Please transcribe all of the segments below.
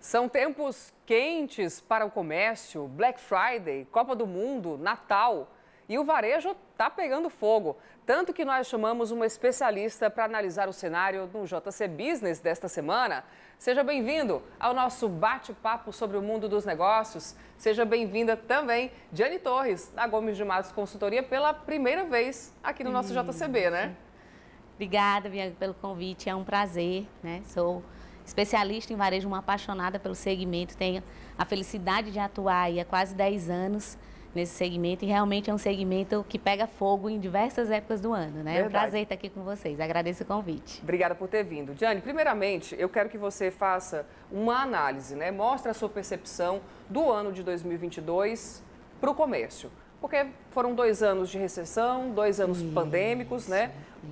São tempos quentes para o comércio, Black Friday, Copa do Mundo, Natal. E o varejo está pegando fogo. Tanto que nós chamamos uma especialista para analisar o cenário no JC Business desta semana. Seja bem-vindo ao nosso bate-papo sobre o mundo dos negócios. Seja bem-vinda também, Diane Torres, da Gomes de Matos Consultoria, pela primeira vez aqui no nosso JCB, né? Obrigada, Bianca, pelo convite. É um prazer, né? Sou especialista em varejo, uma apaixonada pelo segmento. Tenho a felicidade de atuar aí há quase 10 anos nesse segmento e realmente é um segmento que pega fogo em diversas épocas do ano, né? É um prazer estar aqui com vocês. Agradeço o convite. Obrigada por ter vindo. Diane, primeiramente, eu quero que você faça uma análise, né? Mostre a sua percepção do ano de 2022 para o comércio. Porque foram 2 anos de recessão, 2 anos pandêmicos, né?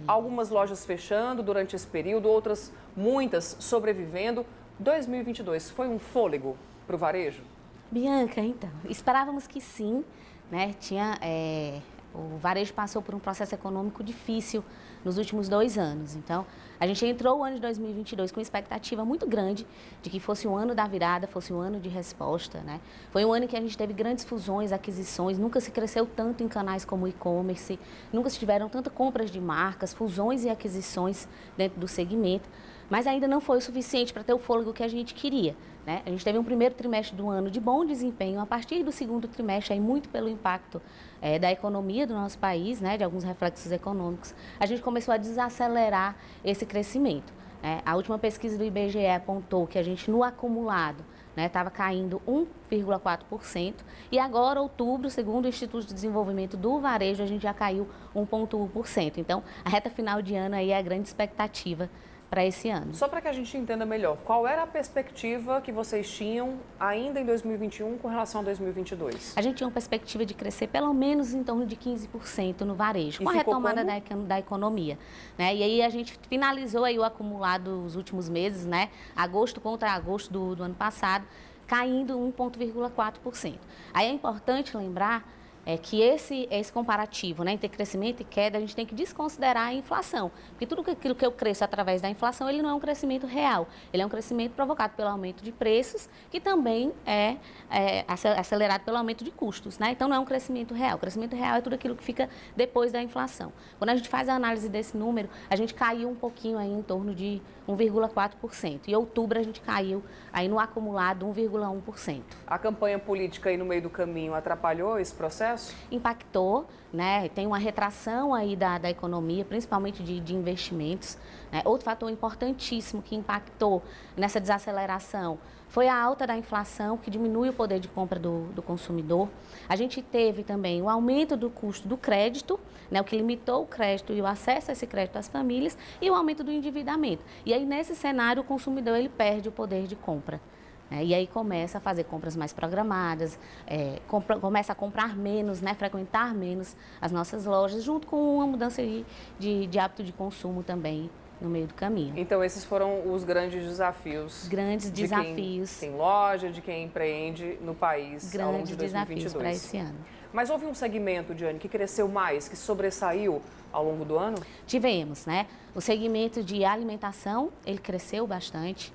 Algumas lojas fechando durante esse período, outras, muitas, sobrevivendo. 2022 foi um fôlego para o varejo? Bianca, então, esperávamos que sim, né? O varejo passou por um processo econômico difícil nos últimos 2 anos. Então, a gente entrou o ano de 2022 com uma expectativa muito grande de que fosse o ano da virada, fosse o ano de resposta, né? Foi um ano em que a gente teve grandes fusões, aquisições, nunca se cresceu tanto em canais como o e-commerce, nunca se tiveram tantas compras de marcas, fusões e aquisições dentro do segmento, mas ainda não foi o suficiente para ter o fôlego que a gente queria, né? A gente teve um primeiro trimestre do ano de bom desempenho, a partir do segundo trimestre, aí muito pelo impacto da economia do nosso país, né, de alguns reflexos econômicos, a gente começou a desacelerar esse crescimento, né? A última pesquisa do IBGE apontou que a gente, no acumulado, estava caindo 1,4% e agora, outubro, segundo o Instituto de Desenvolvimento do Varejo, a gente já caiu 1,1%. Então, a reta final de ano aí é a grande expectativa para esse ano. Só para que a gente entenda melhor, qual era a perspectiva que vocês tinham ainda em 2021 com relação a 2022? A gente tinha uma perspectiva de crescer pelo menos em torno de 15% no varejo, com a retomada da economia, né? E aí a gente finalizou aí o acumulado dos últimos meses, né? Agosto contra agosto do ano passado, caindo 1,4%. Aí é importante lembrar que esse comparativo, né, entre crescimento e queda, a gente tem que desconsiderar a inflação. Porque tudo aquilo que eu cresço através da inflação, ele não é um crescimento real. Ele é um crescimento provocado pelo aumento de preços, que também é acelerado pelo aumento de custos, né? Então, não é um crescimento real. O crescimento real é tudo aquilo que fica depois da inflação. Quando a gente faz a análise desse número, a gente caiu um pouquinho aí em torno de 1,4%. Em outubro, a gente caiu aí no acumulado 1,1%. A campanha política aí no meio do caminho atrapalhou esse processo? Impactou, né? Tem uma retração aí da economia, principalmente de investimentos, né? Outro fator importantíssimo que impactou nessa desaceleração foi a alta da inflação, que diminui o poder de compra do consumidor. A gente teve também o aumento do custo do crédito, né? O que limitou o crédito e o acesso a esse crédito às famílias, e o aumento do endividamento. E aí, nesse cenário, o consumidor ele perde o poder de compra. E aí começa a fazer compras mais programadas, começa a comprar menos, né, frequentar menos as nossas lojas, junto com uma mudança de hábito de consumo também no meio do caminho. Então, esses foram os grandes desafios. Grandes desafios. Quem tem loja, de quem empreende no país ao longo de 2022. Grandes desafios para esse ano. Mas houve um segmento, Diane, que cresceu mais, que sobressaiu ao longo do ano? Tivemos, né? O segmento de alimentação, ele cresceu bastante.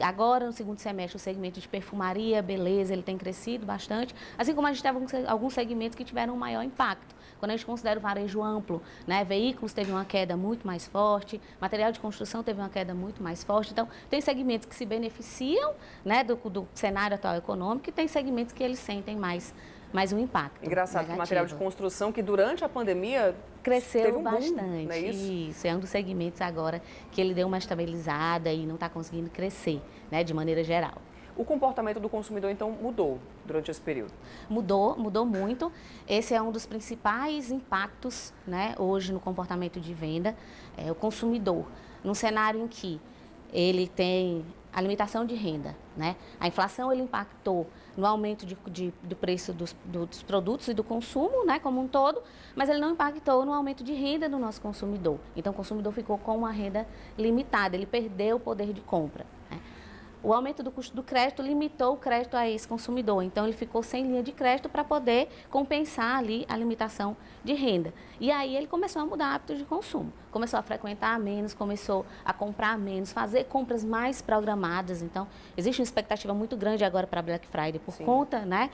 Agora, no segundo semestre, o segmento de perfumaria, beleza, ele tem crescido bastante, assim como a gente teve alguns segmentos que tiveram um maior impacto. Quando a gente considera o varejo amplo, né, veículos teve uma queda muito mais forte, material de construção teve uma queda muito mais forte. Então, tem segmentos que se beneficiam, né, do cenário atual econômico, e tem segmentos que eles sentem mais um impacto. Engraçado que o material de construção, que durante a pandemia cresceu teve um bastante. Boom, não é isso? Isso, é um dos segmentos agora que ele deu uma estabilizada e não está conseguindo crescer, né, de maneira geral. O comportamento do consumidor, então, mudou durante esse período? Mudou muito. Esse é um dos principais impactos, né, hoje no comportamento de venda. O consumidor, num cenário em que ele tem a limitação de renda, né? A inflação ele impactou no aumento do preço dos produtos e do consumo, né, como um todo, mas ele não impactou no aumento de renda do nosso consumidor. Então, o consumidor ficou com uma renda limitada, ele perdeu o poder de compra, né? o aumento do custo do crédito limitou o crédito a esse consumidor. Então, ele ficou sem linha de crédito para poder compensar ali a limitação de renda. E aí, ele começou a mudar hábitos de consumo. Começou a frequentar menos, começou a comprar menos, fazer compras mais programadas. Então, existe uma expectativa muito grande agora para Black Friday por conta, né,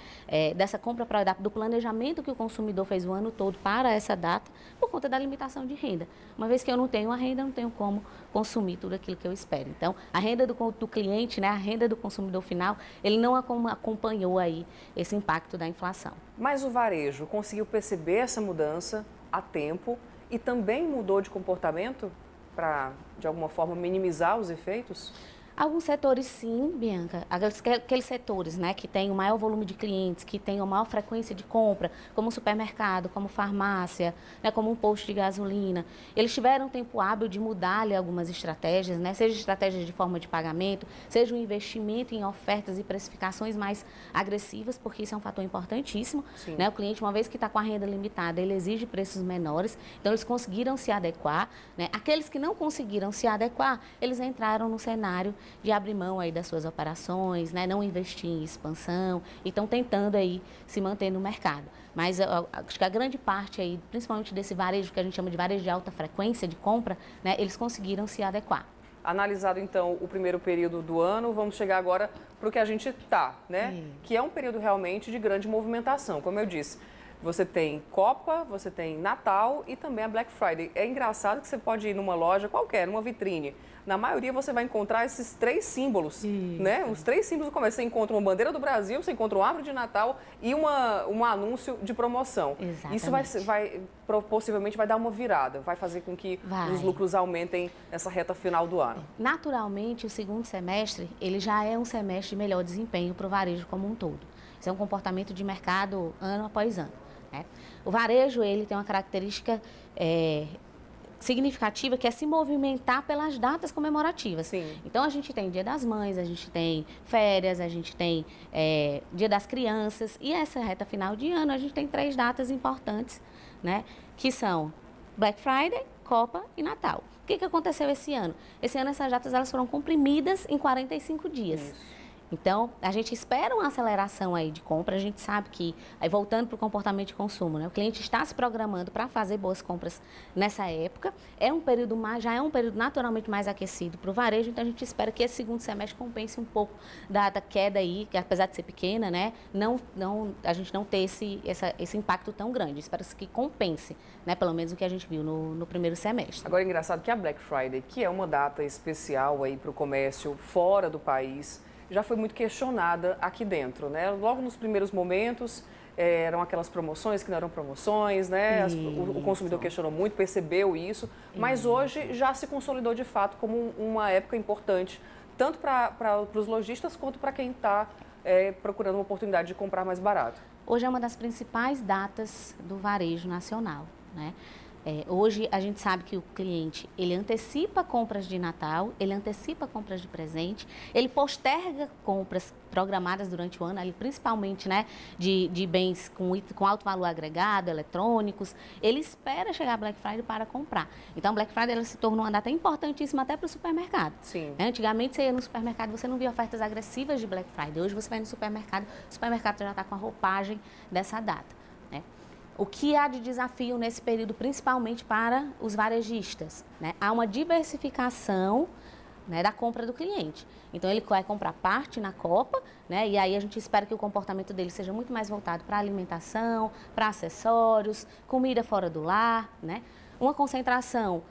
dessa compra do planejamento que o consumidor fez o ano todo para essa data, por conta da limitação de renda. Uma vez que eu não tenho a renda, eu não tenho como consumir tudo aquilo que eu espero. Então, a renda do cliente, né, a renda do consumidor final, ele não acompanhou aí esse impacto da inflação. Mas o varejo conseguiu perceber essa mudança a tempo e também mudou de comportamento para, de alguma forma, minimizar os efeitos? Alguns setores sim, Bianca, aqueles setores, né, que têm o maior volume de clientes, que têm a maior frequência de compra, como supermercado, como farmácia, né, como um posto de gasolina, eles tiveram tempo hábil de mudar ali algumas estratégias, né, seja estratégias de forma de pagamento, seja um investimento em ofertas e precificações mais agressivas, porque isso é um fator importantíssimo, né, o cliente, uma vez que está com a renda limitada, ele exige preços menores, então eles conseguiram se adequar, né, aqueles que não conseguiram se adequar, eles entraram no cenário de abrir mão aí das suas operações, né, não investir em expansão e estão tentando aí se manter no mercado. Mas acho que a grande parte aí, principalmente desse varejo que a gente chama de varejo de alta frequência de compra, né, eles conseguiram se adequar. Analisado então o primeiro período do ano, vamos chegar agora para o que a gente está, né? Que é um período realmente de grande movimentação, como eu disse. Você tem Copa, você tem Natal e também a Black Friday. É engraçado que você pode ir numa loja qualquer, numa vitrine. Na maioria você vai encontrar esses três símbolos, né? Os três símbolos do comércio. Você encontra uma bandeira do Brasil, você encontra uma árvore de Natal e um anúncio de promoção. Exatamente. Isso possivelmente vai dar uma virada, vai fazer com que os lucros aumentem nessa reta final do ano. Naturalmente, o segundo semestre, ele já é um semestre de melhor desempenho para o varejo como um todo. Isso é um comportamento de mercado ano após ano. O varejo, ele tem uma característica significativa, que é se movimentar pelas datas comemorativas. Então, a gente tem Dia das Mães, a gente tem férias, a gente tem Dia das Crianças, e essa reta final de ano, a gente tem 3 datas importantes, né, que são Black Friday, Copa e Natal. O que aconteceu esse ano? Esse ano, essas datas elas foram comprimidas em 45 dias. Então, a gente espera uma aceleração aí de compra, a gente sabe que, aí voltando para o comportamento de consumo, né, o cliente está se programando para fazer boas compras nessa época, já é um período naturalmente mais aquecido para o varejo, então a gente espera que esse segundo semestre compense um pouco da queda aí, que apesar de ser pequena, né, a gente não ter esse impacto tão grande, espera que compense, né, pelo menos o que a gente viu no primeiro semestre. Agora é engraçado que a Black Friday, que é uma data especial aí para o comércio fora do país, já foi muito questionada aqui dentro, né? Logo nos primeiros momentos, eram aquelas promoções que não eram promoções, né? O consumidor questionou muito, percebeu isso, mas hoje já se consolidou de fato como uma época importante, tanto para os lojistas quanto para quem está procurando uma oportunidade de comprar mais barato. Hoje é uma das principais datas do varejo nacional, né? Hoje a gente sabe que o cliente, ele antecipa compras de Natal, ele antecipa compras de presente, ele posterga compras programadas durante o ano, ali, principalmente, né, de bens com alto valor agregado, eletrônicos, ele espera chegar a Black Friday para comprar. Então, Black Friday ela se tornou uma data importantíssima até para o supermercado. Antigamente, você ia no supermercado, você não via ofertas agressivas de Black Friday. Hoje, você vai no supermercado, o supermercado já está com a roupagem dessa data, né? O que há de desafio nesse período, principalmente para os varejistas, né? Há uma diversificação, né, da compra do cliente. Então, ele vai comprar parte na Copa, né, e aí a gente espera que o comportamento dele seja muito mais voltado para alimentação, para acessórios, comida fora do lar, né? Uma concentração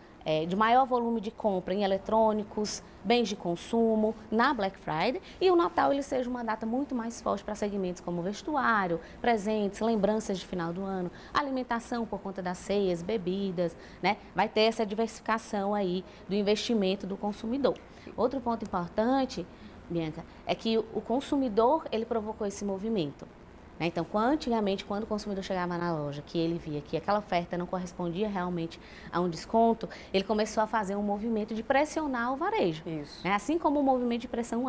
de maior volume de compra em eletrônicos, bens de consumo, na Black Friday, e o Natal ele seja uma data muito mais forte para segmentos como vestuário, presentes, lembranças de final do ano, alimentação por conta das ceias, bebidas, né? Vai ter essa diversificação aí do investimento do consumidor. Outro ponto importante, Bianca, é que o consumidor, ele provocou esse movimento. Né? Então, antigamente, quando o consumidor chegava na loja, que ele via que aquela oferta não correspondia realmente a um desconto, ele começou a fazer um movimento de pressionar o varejo. Isso. Né? Assim como o movimento de pressão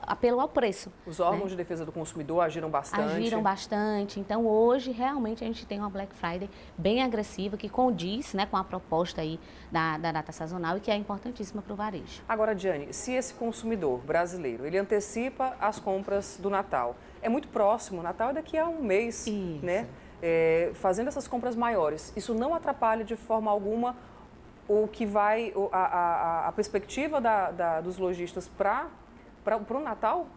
apelo ao preço. Os órgãos de defesa do consumidor agiram bastante. Agiram bastante. Então, hoje, realmente, a gente tem uma Black Friday bem agressiva, que condiz, né, com a proposta aí da data sazonal e que é importantíssima para o varejo. Agora, Diane, se esse consumidor brasileiro, ele antecipa as compras do Natal, é muito próximo, o Natal é daqui a um mês, Isso. né? Fazendo essas compras maiores, isso não atrapalha de forma alguma o que vai, a perspectiva dos lojistas para o Natal?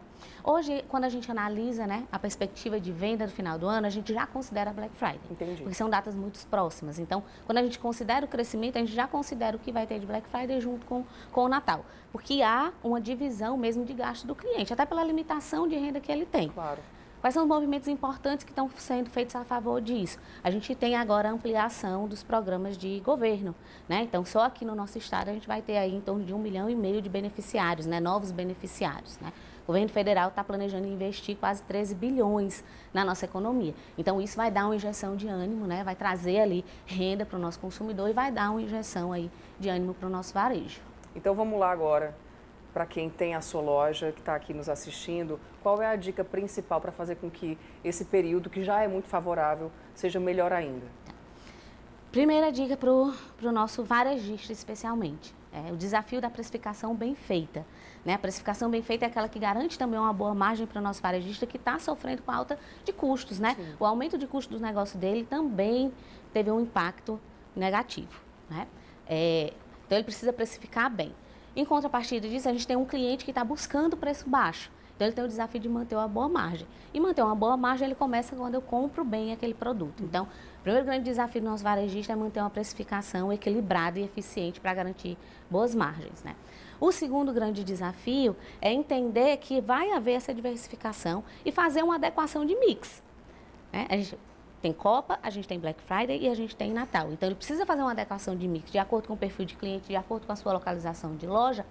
Hoje, quando a gente analisa, né, a perspectiva de venda no final do ano, a gente já considera a Black Friday. Entendi. Porque são datas muito próximas. Então, quando a gente considera o crescimento, a gente já considera o que vai ter de Black Friday junto com o Natal. Porque há uma divisão mesmo de gasto do cliente, até pela limitação de renda que ele tem. Claro. Quais são os movimentos importantes que estão sendo feitos a favor disso? A gente tem agora a ampliação dos programas de governo, né? Então, só aqui no nosso estado a gente vai ter aí em torno de 1,5 milhão de beneficiários, né? Novos beneficiários, né? O governo federal está planejando investir quase 13 bilhões na nossa economia. Então, isso vai dar uma injeção de ânimo, né? Vai trazer ali renda para o nosso consumidor e vai dar uma injeção aí de ânimo para o nosso varejo. Então, vamos lá agora. Para quem tem a sua loja, que está aqui nos assistindo, qual é a dica principal para fazer com que esse período, que já é muito favorável, seja melhor ainda? Primeira dica para o nosso varejista, especialmente, é o desafio da precificação bem feita. Né? A precificação bem feita é aquela que garante também uma boa margem para o nosso varejista que está sofrendo com alta de custos. Né? O aumento de custo do negócio dele também teve um impacto negativo. Né? Então, ele precisa precificar bem. Em contrapartida disso, a gente tem um cliente que está buscando preço baixo. Então, ele tem o desafio de manter uma boa margem. E manter uma boa margem, ele começa quando eu compro bem aquele produto. Então, o primeiro grande desafio do nosso varejista é manter uma precificação equilibrada e eficiente para garantir boas margens. Né? O segundo grande desafio é entender que vai haver essa diversificação e fazer uma adequação de mix. Né? A gente tem Copa, a gente tem Black Friday e a gente tem Natal. Então, ele precisa fazer uma adequação de mix de acordo com o perfil de cliente, de acordo com a sua localização de loja,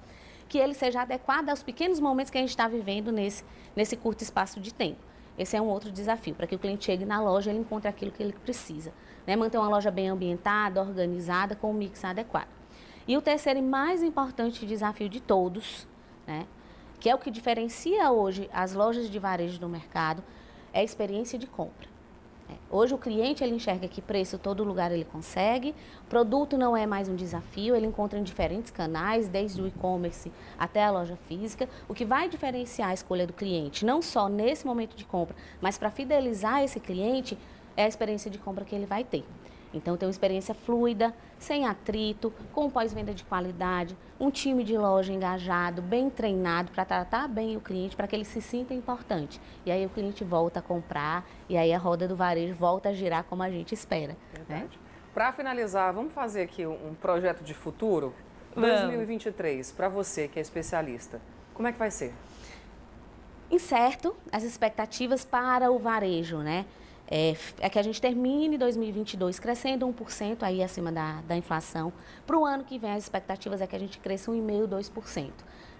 que ele seja adequado aos pequenos momentos que a gente está vivendo nesse curto espaço de tempo. Esse é um outro desafio, para que o cliente chegue na loja e ele encontre aquilo que ele precisa. Né? Manter uma loja bem ambientada, organizada, com um mix adequado. E o terceiro e mais importante desafio de todos, né, que é o que diferencia hoje as lojas de varejo do mercado, é a experiência de compra. Hoje o cliente ele enxerga que preço todo lugar ele consegue, produto não é mais um desafio, ele encontra em diferentes canais, desde o e-commerce até a loja física. O que vai diferenciar a escolha do cliente, não só nesse momento de compra, mas para fidelizar esse cliente, é a experiência de compra que ele vai ter. Então, tem uma experiência fluida, sem atrito, com pós-venda de qualidade, um time de loja engajado, bem treinado para tratar bem o cliente, para que ele se sinta importante. E aí o cliente volta a comprar e aí a roda do varejo volta a girar como a gente espera. Né? Para finalizar, vamos fazer aqui um projeto de futuro? 2023, para você que é especialista, como é que vai ser? Incerto as expectativas para o varejo, né? É que a gente termine 2022 crescendo 1% aí acima da inflação. Para o ano que vem, as expectativas é que a gente cresça 1,5%, 2%.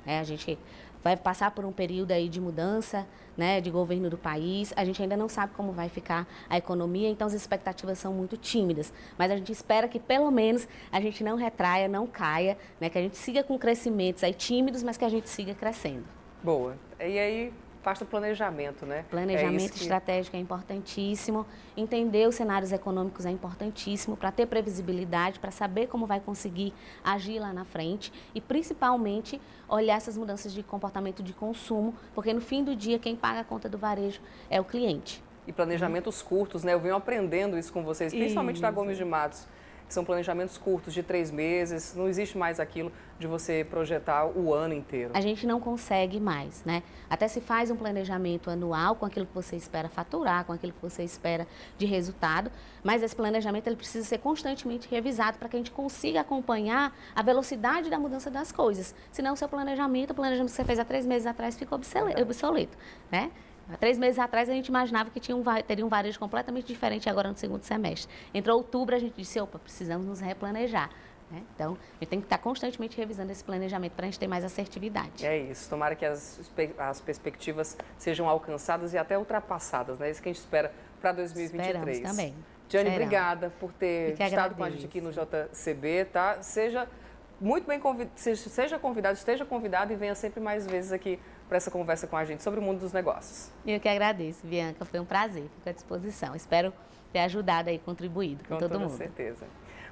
A gente vai passar por um período aí de mudança, né, de governo do país. A gente ainda não sabe como vai ficar a economia, então as expectativas são muito tímidas. Mas a gente espera que pelo menos a gente não retraia, não caia, né, que a gente siga com crescimentos aí tímidos, mas que a gente siga crescendo. Boa. E aí, parte do planejamento, né? Planejamento estratégico é importantíssimo, entender os cenários econômicos é importantíssimo para ter previsibilidade, para saber como vai conseguir agir lá na frente e principalmente olhar essas mudanças de comportamento de consumo, porque no fim do dia quem paga a conta do varejo é o cliente. E planejamentos curtos, né? Eu venho aprendendo isso com vocês, principalmente da Gomes de Matos. São planejamentos curtos de 3 meses, não existe mais aquilo de você projetar o ano inteiro. A gente não consegue mais, né? Até se faz um planejamento anual com aquilo que você espera faturar, com aquilo que você espera de resultado, mas esse planejamento ele precisa ser constantemente revisado para que a gente consiga acompanhar a velocidade da mudança das coisas. Senão o seu planejamento, o planejamento que você fez há 3 meses atrás fica obsoleto, né? Há 3 meses atrás a gente imaginava que teria um varejo completamente diferente agora no segundo semestre. Entrou outubro, a gente disse, opa, precisamos nos replanejar. né? Então, a gente tem que estar constantemente revisando esse planejamento para a gente ter mais assertividade. É isso, tomara que as perspectivas sejam alcançadas e até ultrapassadas, né? Isso que a gente espera para 2023. Esperamos também. Diane, obrigada por ter estado com a gente aqui no JCB, tá? Seja muito bem convidado, esteja convidado e venha sempre mais vezes aqui para essa conversa com a gente sobre o mundo dos negócios. Eu que agradeço, Bianca, foi um prazer, fico à disposição. Espero ter ajudado e contribuído com todo mundo. Com certeza.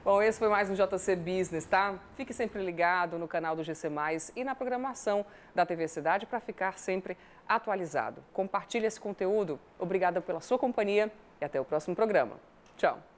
Bom, esse foi mais um JC Business, tá? Fique sempre ligado no canal do GC+, e na programação da TV Cidade para ficar sempre atualizado. Compartilhe esse conteúdo. Obrigada pela sua companhia e até o próximo programa. Tchau.